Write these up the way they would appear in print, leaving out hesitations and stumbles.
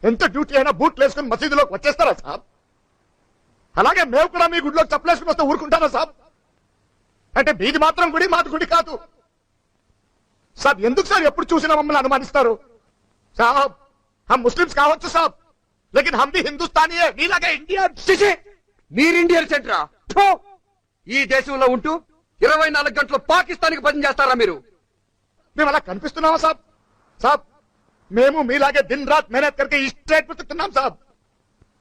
ఎంత డ్యూటీ అయినా బూట్లు వేసుకుని మసీదులోకి వచ్చేస్తారా సాబ్? అలాగే మేము కూడా మీ గుడిలోకి చెప్పలేసుకుని వస్తే ఊరుకుంటారా సాబ్? అంటే మీది మాత్రం గుడి, మాది గుడి కాదు సాబ్. ఎందుకు సార్ ఎప్పుడు చూసినా మమ్మల్ని అనుమానిస్తారు సాబ్? హమ్ ముస్లిమ్స్ కావచ్చు సాబ్, లేకిన్ హమ్ భీ హిందుస్థానీ హై, మీలాగే ఇండియన్. మీరు ఇండియన్ సెంటరా? ఈ దేశంలో ఉంటూ 24 గంటలు పాకిస్తాన్కి పని చేస్తారా మీరు? మేము అలా కనిపిస్తున్నామా సాబ్? సాబ్ మేము మీలాగే దిన్ రాత్ మెహనత్ కరికే స్ట్రైట్ బతుకుతున్నాం సాబ్.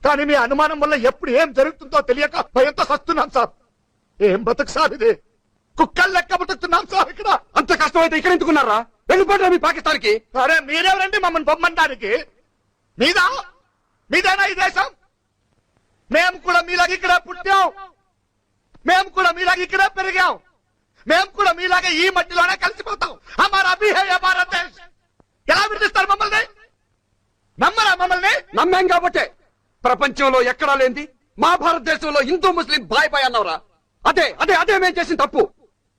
కానీ మీ అనుమానం వల్ల ఎప్పుడు ఏం జరుగుతుందో తెలియక భయంతో సస్తున్నాం సాబ్. ఏం బతుకు సాబ్ ఇది? కుక్కలు లెక్క బతుకుతున్నాం సాబ్ ఇక్కడ. అంత కష్టమైతే ఇక్కడ ఎందుకున్నారా? వెళ్ళిపోతారా మీ పాకిస్తాన్కి? అరే మీరెవరండి మమ్మల్ని బొమ్మనడానికి? మీదేనా ఈ దేశం? మేము కూడా మీలాగా ఇక్కడే పుట్టాం, మేము కూడా మీలాగా ఇక్కడే పెరిగాం, మేము కూడా మీలాగా ఈ మట్టిలోనే కలిసిపోతాం. హమారా భీ హై యే భారత్ దేశ్. ఎలా విడిస్తారు మమ్మల్ని? నమ్మరా మమ్మల్ని? నమ్మాం కాబట్టే ప్రపంచంలో ఎక్కడా లేంది మా భారతదేశంలో హిందూ ముస్లిం బాయ్ బాయ్ అన్నవరా? అదే అదే అదే మేము చేసిన తప్పు.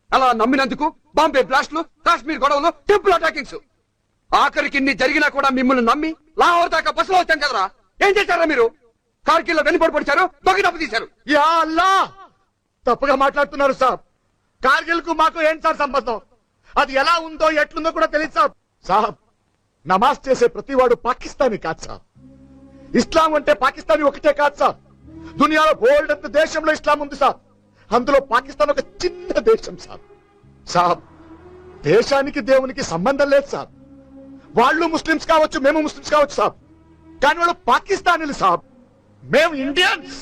అలా నమ్మినందుకు బాంబే బ్లాస్ట్లు, కాశ్మీర్ గొడవలు, టెంపుల్ అటాకింగ్స్, ఆఖరికి ఇన్ని జరిగినా కూడా మిమ్మల్ని నమ్మి లాహోర్ దాకా బస్సులో వచ్చాం కదరా. ఏం చేశారా మీరు? కార్గిల్ లో వెనుబడి పడిచారు, దొంగ డబ్బు తీశారు. యా అల్లా, తప్పుగా మాట్లాడుతున్నారు సాబ్. కార్గిల్ కు మాకు ఏం సార్ సంబంధం? అది ఎలా ఉందో ఎట్లుందో కూడా తెలియదు సాబ్. సాబ్ నమాజ్ చేసే ప్రతివాడు పాకిస్తానీ కాదు సాబ్. ఇస్లాం అంటే పాకిస్తానీ ఒకటే కాదు సాబ్. దునియాలో బోల్డ్ అంత దేశంలో ఇస్లాం ఉంది సాబ్. అందులో పాకిస్తాన్ ఒక చిన్న దేశం సాబ్. సాబ్ దేశానికి దేవునికి సంబంధం లేదు సాబ్. వాళ్ళు ముస్లిమ్స్ కావచ్చు, మేము ముస్లిమ్స్ కావచ్చు సాబ్, కానీ వాళ్ళు పాకిస్తానీలు సాబ్. మేము ఇండియన్స్.